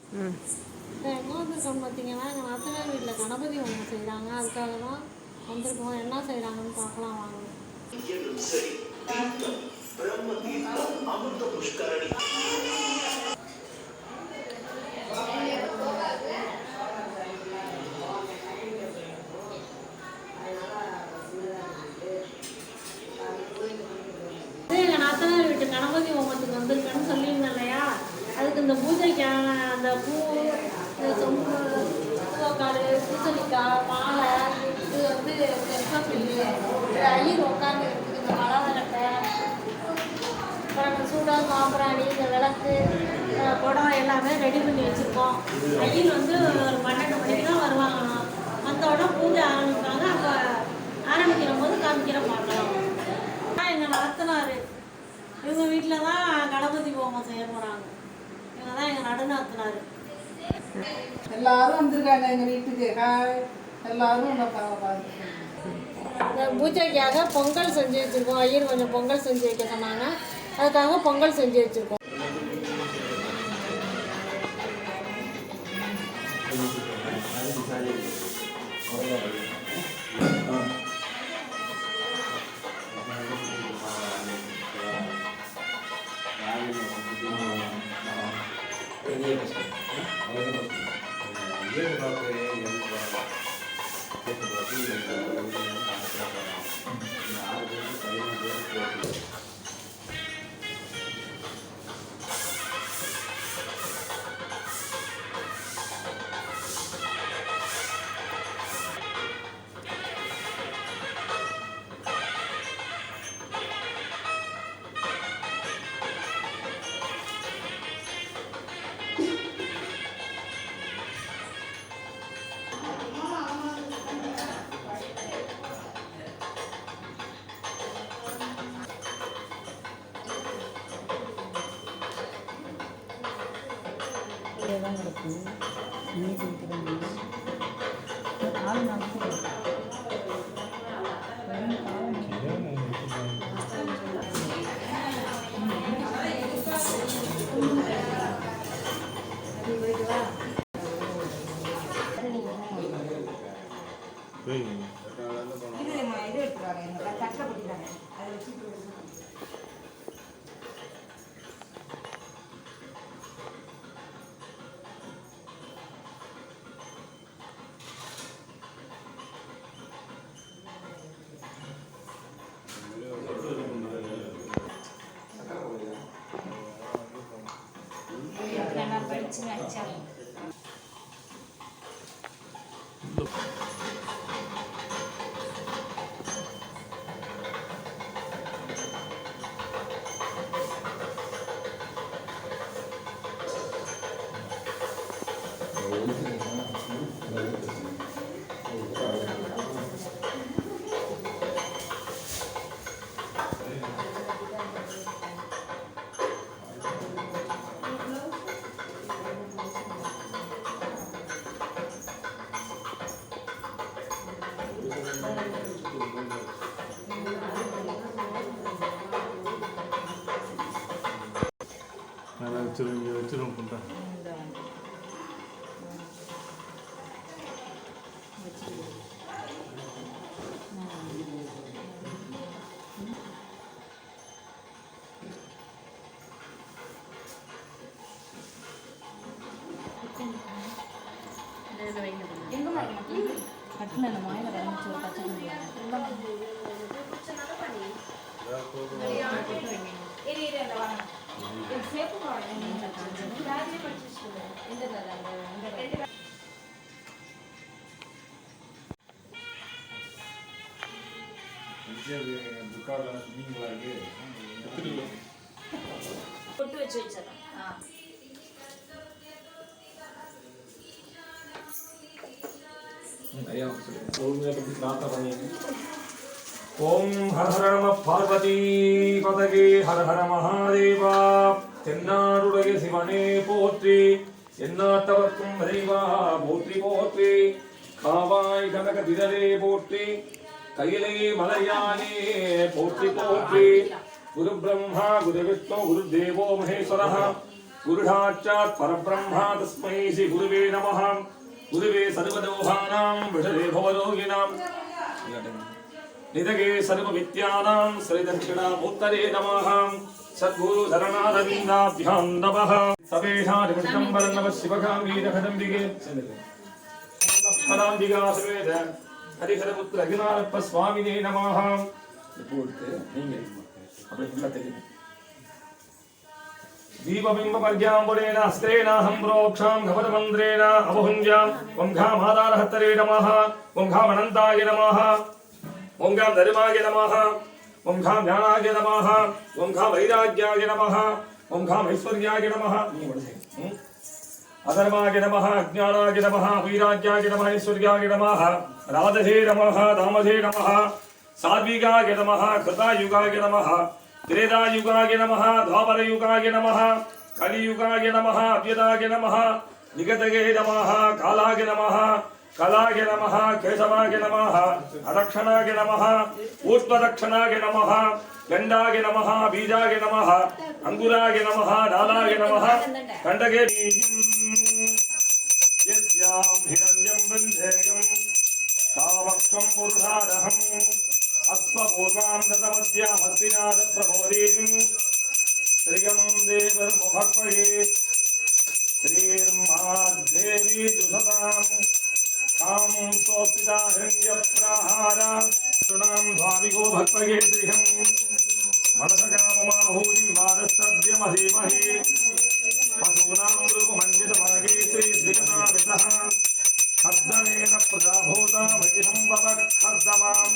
எங்கே வந்திருக்கோம் பார்த்தீங்கன்னா, எங்கள் நாத்தனார் வீட்டில் கணபதி ஹோமம் செய்கிறாங்க. அதுக்காக தான் வந்திருக்கோம். என்ன செய்கிறாங்கன்னு பார்க்கலாம் வாங்க. எங்கள் நாத்தனார் வீட்டு கணபதி ஹோமத்துக்கு வந்திருக்கேன்னு சொல்லியிருந்தேன் இல்லையா, அதுக்கு இந்த பூஜைக்கான அந்த பூ, சொம்பு, பூக்காடு, பூசணிக்காய், மாலை, இது வந்து தெப்பப்பில்லு, ஐயர் உட்காந்துருக்கு, இந்த மலவரட்டை, அப்புறம் சூடாக சாம்பிராணி, இந்த விளக்கு, குடம் எல்லாமே ரெடி பண்ணி வச்சுருக்கோம். ஐயர் வந்து ஒரு 12 மணிக்கு தான் வருவாங்கண்ணா. வந்தோடனே பூஜை ஆரம்பிப்பாங்க. அப்போ ஆரம்பிக்கிற போது காமிக்கிற பார்க்கலாம். எங்கள் நாத்தனார் இவங்க வீட்டில் தான் கணபதி ஹோமம் செய்ய போகிறாங்க. இவங்க தான் எங்கள் நடுநாத்தனார். எல்லாரும் வந்திருக்காங்க எங்கள் வீட்டுக்கு. எல்லாரும் இந்த பூஜைக்காக பொங்கல் செஞ்சு வச்சுருக்கோம். ஐயர் கொஞ்சம் பொங்கல் செஞ்சு வைக்க சொன்னாங்க. அதுக்காக பொங்கல் செஞ்சு வச்சுருக்கோம். தான் கிடக்கும் இன்னைக்கு இருக்கிறாங்க ஆள் நடக்கும் இது எடுத்துருவாங்க தட்டில் போட்டுக்கிறாங்க அதை வச்சு படிச்சு வச்சாங்க. வச்சிருவோம் பண்ணுறேன். கட்டில் அந்த மாயில் வரைஞ்சி ஒரு பச்சை பொட்டு வச்சு வச்சிடலாம். ஓம் ஹர ஹர நம பார்வதி பதகே ஹர ஹர மகாதேவா. தென்னாடுடைய சிவனே போற்றி, எந்நாட்டவர்க்கும் இறைவா போற்றி போற்றி. காவாய் கனக திரளே போற்றி, கையிலே மலையானே போற்றி போற்றி. குரு பிரம்மா குரு விஷ்ணு குரு தேவோ மகேஸ்வரः गुरुसाक्षात् परब्रह्मा तस्मै श्री गुरुवे नमः गुरुवे सर्वदोषाणां विषये भवरोगिणां निधगे सर्वविद्यानां श्रीदक्षिणामूर्तये नमः सद्गुरु शरणारविन्दाभ्यां नमः सवेशादिपुष्टं वरन्नमः शिवकामी जगदम्बिके पराम्बिका समेत हरिहरपुत्र अखिलारप्प स्वामिने नमः दीपबिम्बपर्याम्बुरेण हस्तेन हम्प्रोक्षां घमरमन्त्रेण अवहुञ्जां वंघामादारहत्तरे नमः वंघामनन्ताय नमः वंघां धर्माय नमः वंघां ज्ञानाय नमः वंघां वैराग्याय नमः वंघां ऐश्वर्याय नमः अधर्माय नमः अज्ञानाय नमः वैराग्याय नमः ऐश्वर्याय नमः राधे नमः दामधे नमः सात्विकाय नमः कृतायुगाय नमः त्रेतायुगाय नमः द्वापरयुगाय नमः कलियुगाय नमः अव्यदाय नमः निगतये नमः कालाय नमः कलाय नमः केशवाय नमः अदक्षणाय नमः ऊष्मदक्षणाय नमः गंडाय नमः बीजाय नमः अंगुराय नमः नालाय नमः कंडके यस्यां हिरण्यं बन्धेयं कामक्षं पुरुषारहम् अस्मपूर्वां दतमद्यां हस्तिनाद प्रबोधिनीं श्रियं देवर्मुभक्वये श्रीर्मादेवी जुषतां कां स्वस्तिता हिरण्यप्राहारा सुनां स्वामिको भक्वये श्रियं मनसकाममाहूरिं वादस्तद्यमधीमहि पशूनां रूपमञ्जसमागे श्रीश्रीकथामितः खर्दनेन प्रजाभूता भगिसम्भवखर्दमां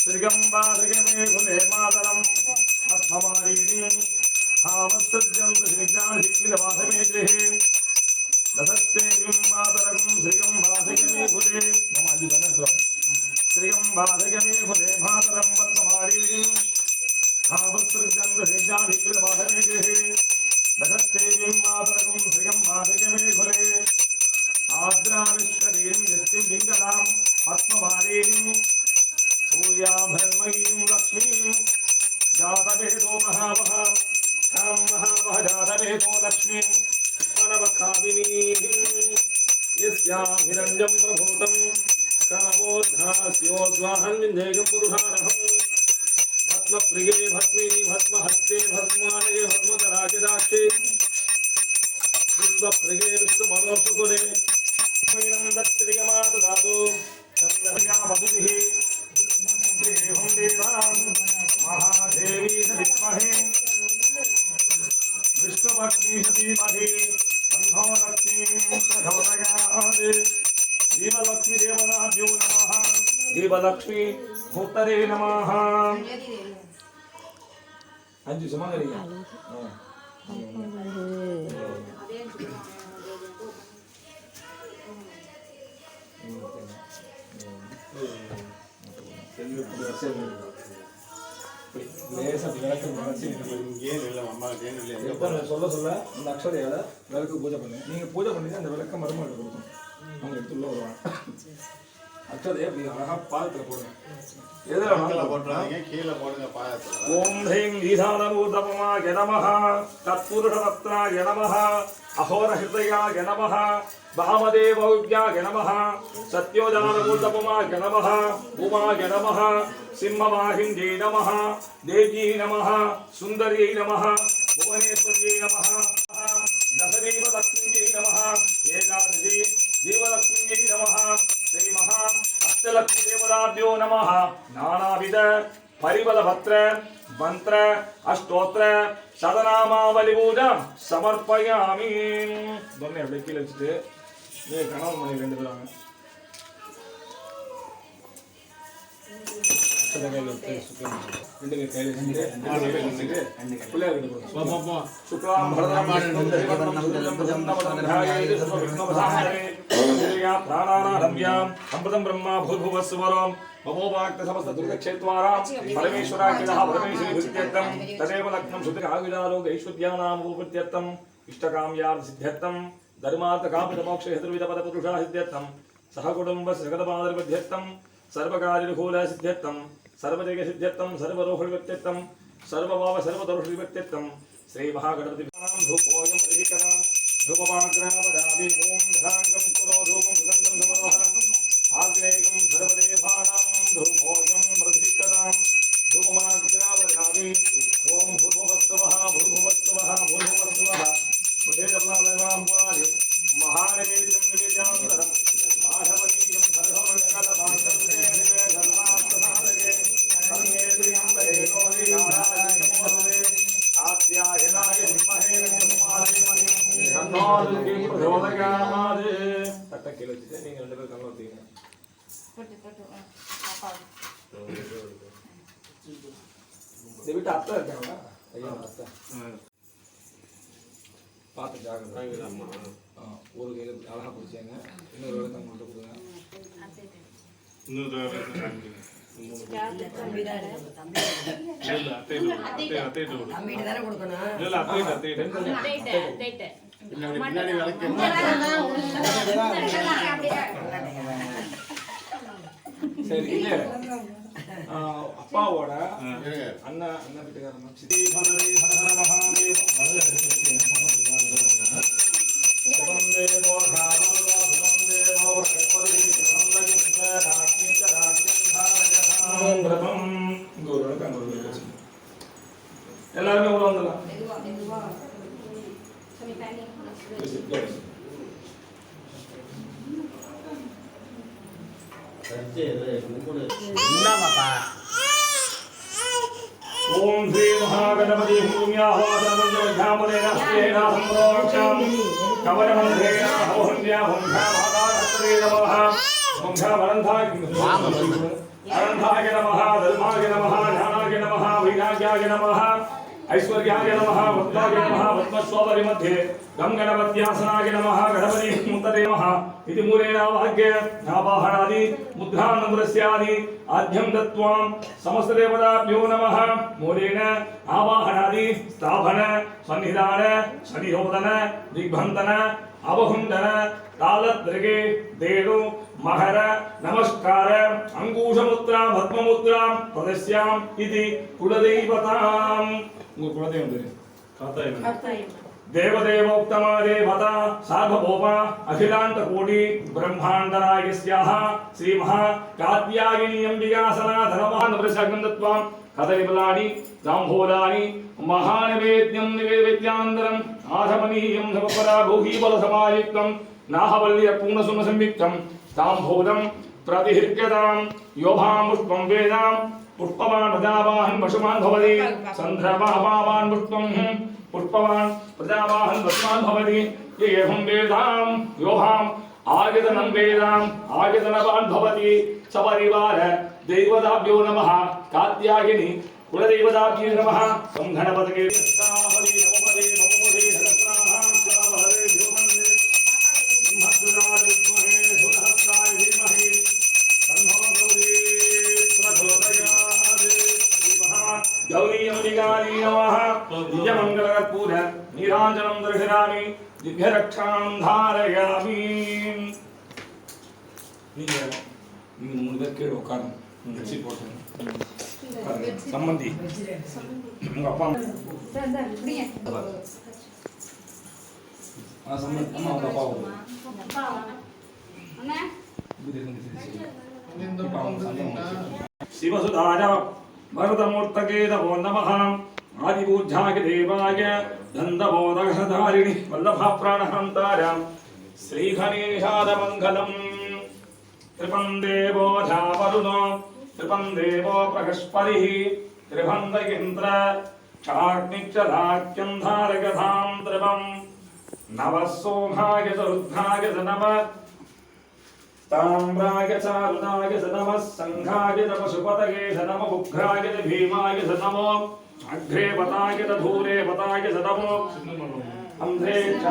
श्रीगम्बाधगमे कुले मातरं पद्ममारीणीं हामस्तृजन्तशिग्नाशिक्लितवासमे गृहे दशस्तेवीं मातरं श्रीगम्बाधगमे कुले श्रीगम्बाधगमे कुले मातरं पद्ममारीणीं हामस्तृजन्तशिग्नाशिक्लितवासमे गृहे दशस्तेवीं मातरं श्रीगम्बाधगमे कुले आद्राविष्करीं यस्तिं पिङ्गलां पद्ममारीणीं सूर्याभरण्मयीं लक्ष्मीं जातवेदो महावः तां महावः जातवेदो लक्ष्मीं मानवकामिनीं यस्यां हिरण्यं प्रभूतं कामोद्धास्योद्वाहन्निन्देकं पुरुषारहम् भस्मप्रिये भस्मिनी भस्महस्ते भस्मानये भस्मधराजदाक्षे विश्वप्रिये विश्वमनोसुकुले मैनं दत्त्रियमात दातु चन्द्रया मधुभिः देवं देवां महादेवी विद्महे विष्णुपत्नी धीमहि बन्धो लक्ष्मीं प्रचोदयात् देवलक्ष्मी देवताभ्यो नमः देवलक्ष्मी मूर्तये नमः अंजु समागरिया சொல்ல சொல்ல அந்த அக்ஷதையால விளக்கு பூஜை பண்ணு நீங்க பூஜை பண்ணி அந்த விளக்க மருமகள் கொடுக்கும் அவங்க எடுத்துள்ள வருவாங்க அக்ஷதையை அப்படி அழகா பாதத்துல போடுங்க ஓம் ஹ்ரீம் ஈசானமூர்த்தபமாய நமः தத்புருஷரத்னாய நமः அஹோரஹிருதயாய நமः வாமதேவௌஜ்யாய நமः சத்யோஜானமூர்த்தபமாய நமः உமாய நமः சிம்மவாஹின்யை நமः தேவ்யை நமः சுந்தரியை நமः புவனேஸ்வரியை நமः தசதேவலக்ஷ்மியை நமः ஏகாதசி தேவலக்ஷ்மியை நமः ஸ்ரீமஹா அஷ்டலக்ஷ்மி தேவதாभ्यो நமः நானாவித பரிபலபத்ர மந்திர அஷ்டோத்திர சதநாமாவலி பூஜை சமர்ப்பயாமி. தொன்னை அப்படியே கீழே வச்சுட்டு நீங்க கணவன் மனைவி ரெண்டு பேரும் अमृतम ब्रह्मा भूर्भुवस्वरम ममोवाक् समस्तदुर्गक्षेत्वारा परमेश्वराख्यः परमेश्वरीत्यर्थं तदेव लग्नं शुद्धिकाविदारोग ऐश्वर्यानाम् उपत्यर्थं इष्टकाम्यार्थ सिद्ध्यर्थं धर्मार्थकाममोक्षहेतुर्विदपदपुरुषा सिद्ध्यर्थं सहकुटुम्बस्य सकलपादर्पध्यर्थं सर्वकार्यनुकूल सिद्ध्यर्थं सर्वजय सिद्ध्यर्थं सर्वरोहवित्यर्थं सर्वभाव सर्वदोषवित्यर्थं श्री महागणपति धूपोयम अधिकराम धूपमाग्रावदामि ओम धांगम कुरो धूपम सुगंधम धुमोहरम आग्नेयम सर्वदेवानां धूपोयम अधिकराम धूपमाग्रावदामि ओम भूर्भुवस्सवः भूर्भुवस्सवः भूर्भुवस्सवः उदेजप्लावयवां पुराणि महानवेद्यं निवेद्यान्तरम् आधवनीयं सर्वमङ्गलमाङ्गल्ये शिवे सर्वार्थसाधके कन्येन्द्रियं वहेतोहि नारायणं कात्यायनाय विद्महे विष्णुमाधीमहि तन्नो दुर्गे प्रचोदयात् தட்டக்கில வச்சிட்டு நீங்க ரெண்டு பேரும் கண்ண ஊத்திங்க தொட்டு தொட்டு பாப்பா இந்த வீட்டு அத்தை இருக்காங்களா ஐயா அத்தை பார்த்து ஜாகிரதை ஒரு கையில் அழகாக பிடிச்சாங்க இன்னொரு விளக்கம் கொண்டு கொடுங்க இன்னொரு தம்பிட்டு தானே கொடுக்கணும். சரி இல்ல அப்பாவோட அண்ணன் வீட்டுக்காரன் ஸ்ரீ ஹரஹர மகாதேவ எல்லாருமே உள்ள வந்துடலாம். ओम श्री महागणपति भूम्यावासनमंजलध्यामदेन सम्प्रोक्षाम कवरमन्त्रेण हवहुन्या हुंघामादाधत्रे नमः हुंघामरन्धाय नमः धर्माय नमः ज्ञानाय नमः वैराग्याय नमः ऐश्वर्याय नमः वक्ताय नमः पद्मस्वपरिमध्ये गं गणपत्यासनाय नमः गणपति मुक्तये नमः इति मूलेन वाक्य आवाहनादि मुद्रानम्रस्यादि आद्यं दत्त्वां समस्तदेवताभ्यो नमः मूलेन आवाहनादि स्थापन सन्निधान सनिरोधन दिग्बन्धन अवहुण्डन तालद्रगे देनु महर नमस्कार अंगूषमुद्रा भद्ममुद्रा प्रदस्याम इति कुलदेवताम् उंग कुलदेवम देवदेवोक्तम देवता सार्वभौम अखिलांत कोटि ब्रह्मांडनायस्याः श्री महा कात्यायनी अंबिकासना धनवान् प्रसगं दत्त्वा कदलीफलानि जाम्बूलानि महानवेद्यं निवेद्यान्तरम् आधमनीयं नवपरा भूहिबलसमायुक्तं नाहवल्य पूर्णसुमसंयुक्तं ताम्बूलं प्रतिहृत्यतां योभां पुष्पं वेदां पुष्पवान् प्रजावाहन् पशुमान् भवति चन्द्रमावान् पुष्पं पुष्पवान् प्रजावाहन् पशुमान् भवति एवं वेदां योभां आयतनं वेदां आयतनवान् भवति सपरिवार देवताभ्यो नमः कात्यायनी कुलदेवताभ्यो नमः तं गणपतये स्थापति नमोपदे नमोपदे सहस्राः कामहरेभ्यो वन्दे सिंहद्वाराय विद्महे सुरहस्राय धीमहि तन्नो गौरी प्रचोदयात् श्रीमः गौरी अंबिकायै नमः दिव्यमङ्गलकर्पूर नीराञ्जनं दर्शयामि दिव्यरक्षां धारयामि நீங்க மூணு பேர் கீழே உட்காருங்க வச்சு போட்டுங்க சம்பந்தி உங்க அப்பா சம்பந்தி அம்மா உங்க அப்பா शिवसुधाय भरतमूर्तके नमो नमः आदिपूज्याय देवाय दन्तमोदकधारिणि वल्लभप्राणहन्तारं श्रीगणेशादमङ्गलम् त्रिपं देवो धावरुणो त्रिपं देवो प्रहस्पतिः त्रिभन्द इन्द्र चाग्निश्चलाख्यं धारयधां त्रिपं नवः सोमाय च रुद्राय च नमः ताम्राय च रुदाय च नमः संघाय च पशुपतये च नमः उग्राय च भीमाय च नमो अग्रे पताय च धूरे पताय च नमो अन्धे च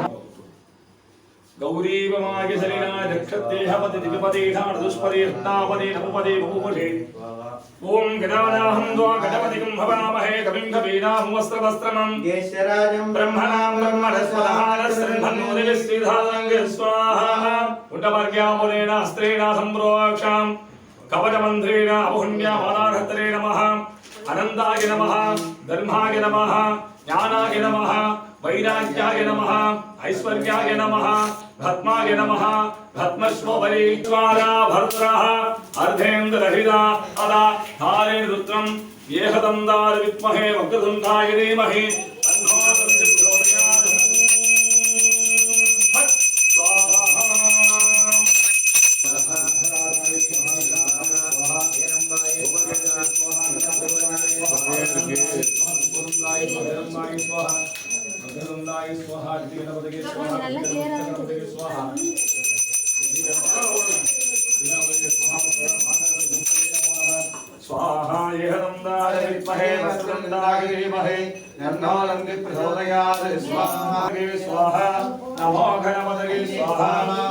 गौरीवमाय सलिलाय दक्षतेहपति दिविपति धारदुष्पति रत्नापति नपुपति बहुपति ओम गदानाहं द्वा गणपतिं भवामहे कविं कवीनां वस्त्रवस्त्रमं केशराजं ब्रह्मणां ब्रह्मणस्वधारस्रन्धन्नोदिविश्रीधारङ्ग स्वाहा उड्डवर्ग्यामुलेन अस्त्रेण सम्प्रोक्षां कवचमन्त्रेण अवहुण्यामादाधत्रे नमः अनन्ताय नमः धर्माय नमः ज्ञानाय नमः वैराग्याय नमः ऐश्वर्याय नमः भस्माय नमः भस्मश्मोबली द्वारा भर्त्रः अर्धेन्द्रहिता अदा धारे रुद्रम् येहदन्दार विद्महे वक्रतुण्डाय धीमहि तन्नो दन्ति प्रचोदयात् फट् स्वाहा स्वाहा येहदन्दाय विद्महे वक्रतुण्डाय धीमहि तन्नो दन्ति प्रचोदयात् स्वाहा स्वाहा नमो गणपतये स्वाहा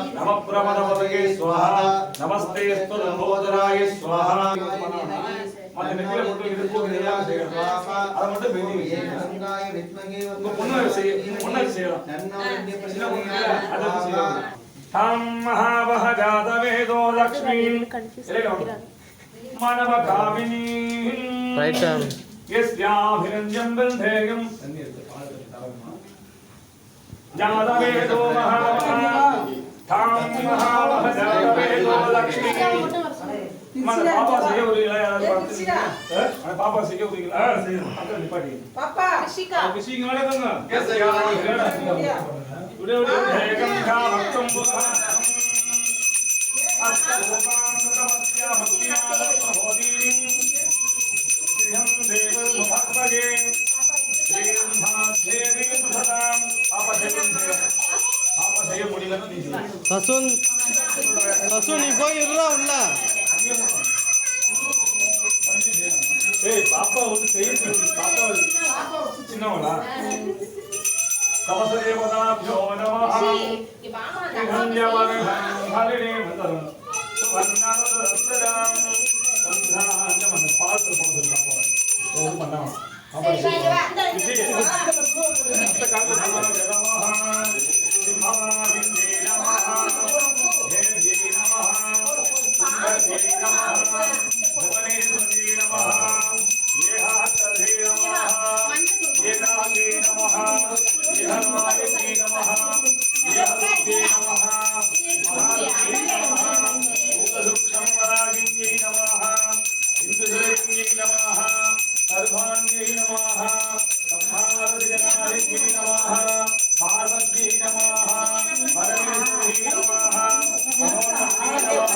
नमः प्रमदपतये स्वाहा नमस्ते स्तुतम्भोदराय स्वाहा மத்த நெத்தில போட்டு இது போகுதுல அத மட்டும் வெடி வெங்காய வித்மகே பொண்ணு செய்யலாம் சின்ன பொண்ணு அத செய்யலாம் தாம் மகாவஹ ஜாதவேதோ லக்ஷ்மீம் மானவ காமினி ரைட் யஸ்யாபிரஞ்ஜம் பந்தேயம் ஜாதவேதோ மகாவஹ தாம் மகாவஹ ஜாதவேதோ லக்ஷ்மீம் பாப்பா செய்ய உரியல யாராவது பாத்து பாப்பா செய்ய உரியல செய்யணும் அங்க நிப்பாட்டி பாப்பா ரிஷிகா ரிஷிங்களே தாங்க எஸ் யாரோ உடே ஏகம் கா பக்தம் புரா அஸ்தோபாம் தமஸ்ய மத்தியால பிரபோதினி ஸ்ரீஹம் தேவ முபக்வகே ஸ்ரீம் தேவி சுததாம் பாப்பா செய்ய முடியலன்னு நீ வசு நீ போய் இருடா உள்ள ஏய் பாப்பா வந்து செய்ய பாப்பா சின்னவளா தவசதேவதாப்யோ நமஹ இஹன்யவன ஹரிணே மந்தரம் சுவர்ணரதஸ்தரம் சந்தானமன பாத்து போடுறது பாப்பா ஓ பண்ணாம பாப்பா இந்த கால சமான ஜெகமஹ சிம்ஹாவிந்தே நமஹ ஹே நமஹ சுந்தரே நமஹ भुवनेश्वरी नमः येहातर्हे नमः येनागे नमः येहनायके नमः येहरुद्गे नमः महारुद्गे नमः उपसुक्षमरागिन्यै नमः इन्दुधरेण्यै नमः सर्वाण्यै नमः संहारजनारिण्यै नमः पार्वत्यै नमः परमेश्वरी नमः मनोन्मत्यै नमः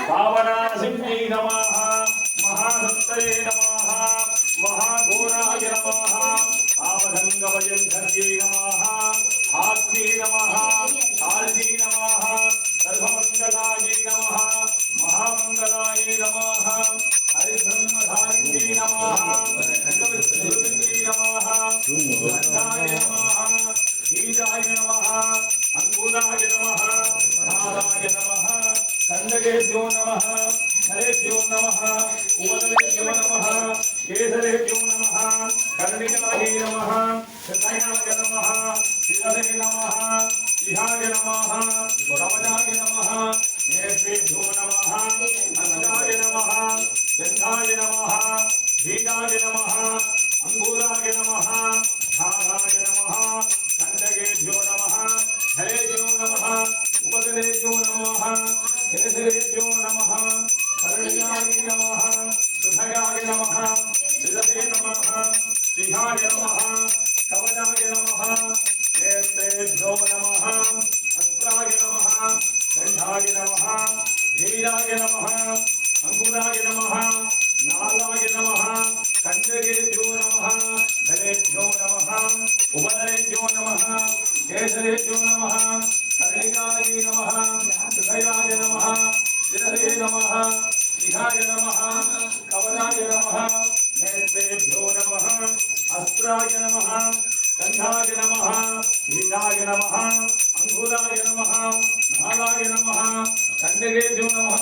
पावनासिन्यै नमः महासत्तरे नमः महाघोराय नमः आवधङ्गवयङ्कर्यै नमः आत्मे नमः काल्ये नमः सर्वमङ्गलायै नमः महामङ्गलाय नमः हरिब्रह्मधारिण्यै नमः गुरुविन्द्यै नमः गन्धाय नमः बीजाय नमः अङ्कुराय नमः नाराय नमः कण्डकेभ्यो नमः हरेभ्यो नमः उपदलेभ्यो नमः केसरेभ्यो नमः कर्णिकाय नमः कृतयाय नमः शिवसे नमः इहाय नमः कवचाय नमः नेत्रेभ्यो नमः अस्याय नमः गन्धाय नमः बीजाय नमः अङ्गूराय नमः नाराय नमः कण्डकेभ्यो नमः हरेभ्यो नमः उपदलेभ्यो नमः केसरेभ्यो नमः कर्णिकाय नमः कृतयाय नमः शिरसे नमः सिंहाय नमः कवचाय नमः नेत्रेभ्यो नमः अस्त्राय नमः गन्धाय नमः धीराय नमः अंकुराय नमः नालाय नमः कण्डकेभ्यो नमः धनेभ्यो नमः उपदलेभ्यो नमः केसरेभ्यो नमः कर्णिकाय नमः कृतयाय नमः शिरसे नमः सिंहाय नमः कवचाय नमः नेत्रेभ्यो नमः अस्त्राय नमः गन्धाय नमः धीराय नमः अंकुराय नमः नालाय नमः कण्डकेभ्यो नमः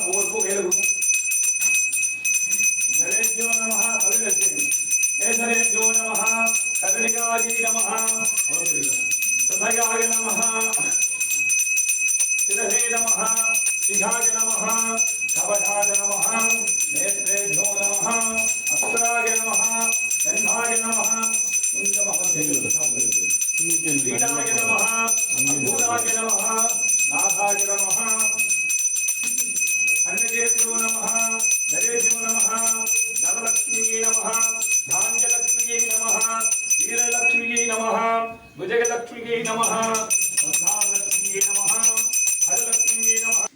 धनेभ्यो नमः केसरेभ्यो नमः कर्णिकाय नमः कृतयाय नमः शिरसे नमः सिंहाय नमः कवचाय नमः नेत्रेभ्यो नमः अस्त्राय नमः गन्धाय नमः ீடாய நமஹ பூதாய நமஹ நாதாய நமஹ அன்னகேத்யோ நமஹ நரேத்யோ நமஹ தனலக்ஷ்மியே நமஹ தான்யலக்ஷ்மியே நமஹ வீரலக்ஷ்மியே நமஹ விஜயலக்ஷ்மியே நமஹ சந்தானலக்ஷ்மியே நமஹ ஹரலக்ஷ்மியே நமஹ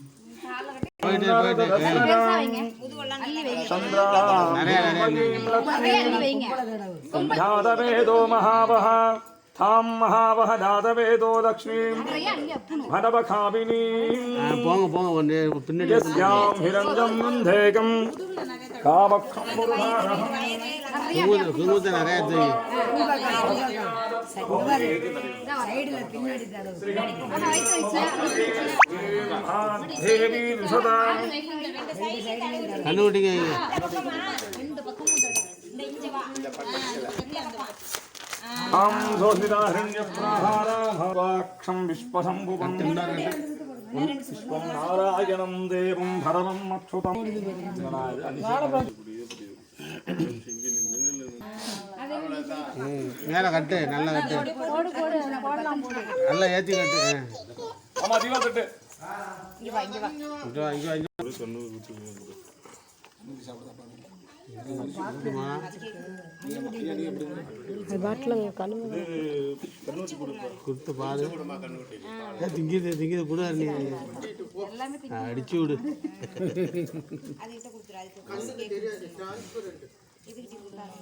दादवेदो महावह थाम महावह दादवेदो लक्ष्मीं भनवखाविनीं यस्यां हिरण्यं मन्धेकं कामक्षं पुरुषारहं देवी सदा हम सोहितारण्यप्राहाराक्षं विश्वशम्भुवं विश्वं नारायणं देवं भरवं अक्षुतं மேல கட்டு நல்லா கட்டு நல்லா ஏத்தி கட்டு ஆமா தீவா கட்டு கொடுத்து பாரு திங்கிது கூட அடிச்சு விடு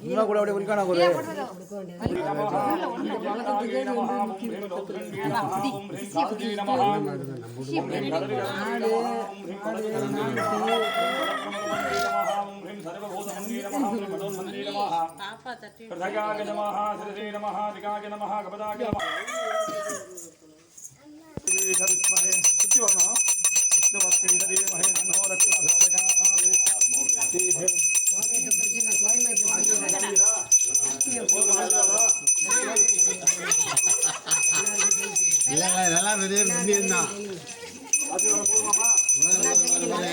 இன்னும் கூட அப்படியே குறிக்கான ஒரு நல்லா பெரிய தான்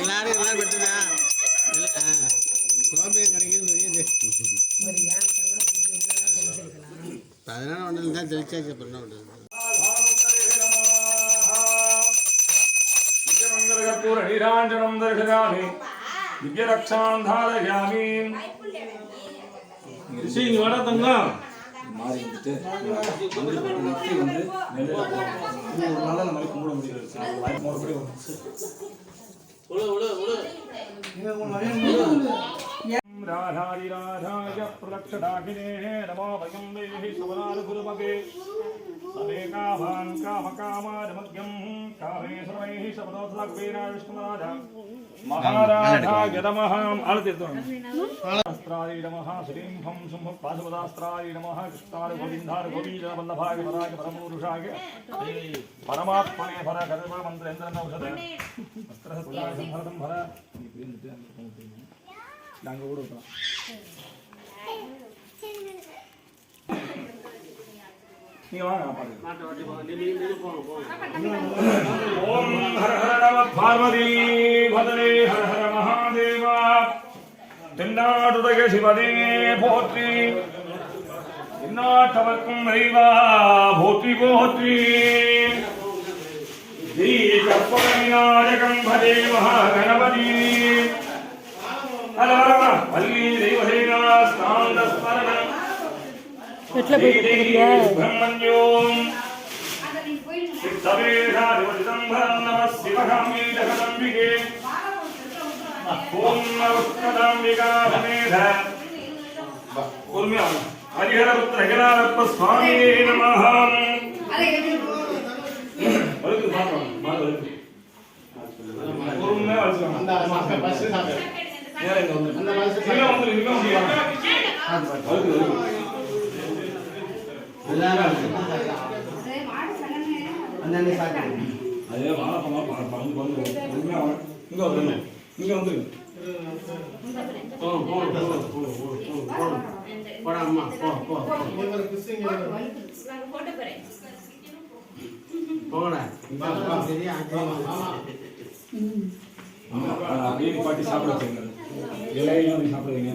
எல்லாரும் எல்லாம் விட்டுனா கோமியம் கிடைக்குது பெரியது அதனால ஒன்று தான் ஜெயிச்சாச்சு பண்ண ஒன்று நீராஞ்சனம் தர்ஷயாமி திவ்யரக்ஷாம் தாரயாமி இங்க வர தங்கம் மாறி வந்துட்டு வந்து நாள நம்ம கும்பிட முடியாது மறுபடி राधारि राधाय प्रलक्षदाकिने नमो वयं देहि सुवनानुगुरुमगे सदेकाभान् कामकामादमग्यं कामे सर्वैः शब्दोत्सवेन विष्णुराज महाराजाय नमः अस्त्राय नमः श्रीं फं शुंभ पाशुपदास्त्राय नमः कृष्णाय गोविन्दाय गोविन्दवल्लभाय पराय परमपुरुषाय परमात्मने भर कर्म मन्त्रेन्द्रनौषध अस्त्रसत्याय संहृतं भर நாங்க ஓடுறோம் நீங்க வாங்க ஓம் ஹர ஹர நம பார்வதி பதரே ஹர ஹர மகாதேவா தென்னாடுடைய சிவனே போற்றி இந்நாட்டவர்க்கும் இறைவா போற்றி போற்றி ஸ்ரீ கற்பகவிநாயகம் பதே மகாகணபதி வள்ளி தெய்வதேவா ஸ்நாந்த ஸ்மரணம் பிரம்மண்யோம் சித்தவேதாதிபதிதம்பரம் நம சிவகாமி ஜகதம்பிகே ஓம் நவஸ்கதாம்பிகா சமேத ஹரிஹரபுத்திர ஹிராரப்ப சுவாமியே நமஹ வலுக்கு பாப்போம் மாதவலுக்கு பொறுமையா வச்சுக்கலாம் அந்த பஸ் சாப்பிடு நேரா இங்க வந்து அந்த பஸ் நீங்க வந்து வலுக்கு எல்லாரும் அண்ணனே சாப்பிடு அதே வாழப்பமா பங்கு பொறுமையா இங்க வந்து இங்க வந்து போடா அம்மா போ போட்டோ போறேன் போடா சரியா அப்படியே பாட்டி சாப்பிட வச்சுங்க இலையெல்லாம் சாப்பிடுவீங்க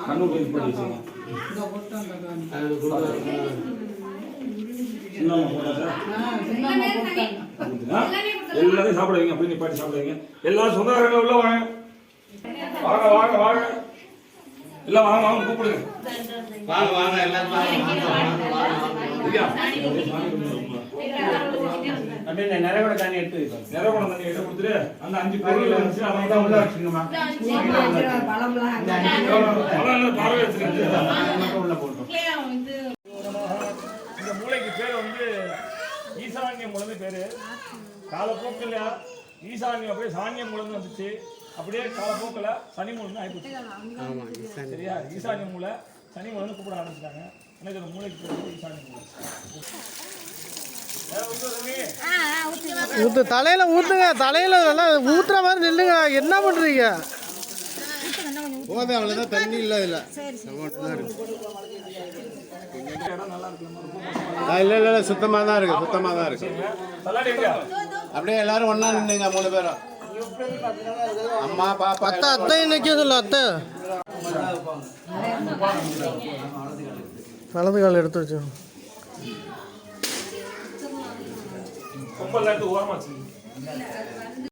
கண்ணு போய் போட்டு வச்சுங்க இந்த போட்டாங்க அது கொடுக்குறாங்க. சின்னம்மா போடாதா? சின்னம்மா போட்டாங்க எல்லாத்தையும் சாப்பிட வைங்க, அப்படி நிப்பாட்டி சாப்பிட வைங்க. எல்லாரும் சொந்தக்காரங்க உள்ள வாங்க. வாங்க வாங்க வாங்க எல்லாம் வாங்க வாங்க கூப்பிடுங்க. வாங்க வாங்க எல்லாரும் வாங்க வாங்க வாங்க. ஐயா, அப்படியே நிறைய தண்ணி எடுத்து வைப்போம். நிறவனம் தண்ணி எடுத்து கொடுத்துட்டு அந்த 5 பொருள் இருந்துச்சு அதை தான் உள்ள வச்சுக்கோமா. பார்வை எடுத்துக்கிட்டு உள்ள போட்டோம். இந்த மூளைக்கு பேர் வந்து ஈசான்ய மூலன்னு பேரு. காலப்போக்கில் ஈசான்யம் அப்படியே சாங்கிய மூலன்னு வந்துச்சு. அப்படியே காலப்போக்கில் சனி மூலன்னு ஆயிடுச்சு. ஆமா ஈசானி. சரியா? ஈசான்ய மூலை சனி மூலன்னு கூப்பிட ஆரம்பிச்சிட்டாங்க. எனக்கு இந்த மூளைக்கு பேர் வந்து ஈசான்ய மூலை. ஊத்து தலையில ஊத்துங்க, தலையில நல்லா ஊத்துற மாதிரி நில்லுங்க. என்ன பண்றீங்க? போதும் அவ்வளோதான், தண்ணி இல்லை இதில். மட்டும் தான் இருக்கு. இல்லை இல்லை இல்லை சுத்தமாக தான் இருக்கு, சுத்தமாக தான் இருக்கு. தள்ளாடி எங்க? அப்படியே எல்லாரும் ஒன்றா நின்றுங்க 3 பேரும். அம்மா பாப்பா அத்தை அத்தையும் நிற்க சொல்ல. அத்தை வலது கால் எடுத்து வச்சு. கொம்பெல்லாம் எடுத்து ஓரமா வச்சுக்கோங்க.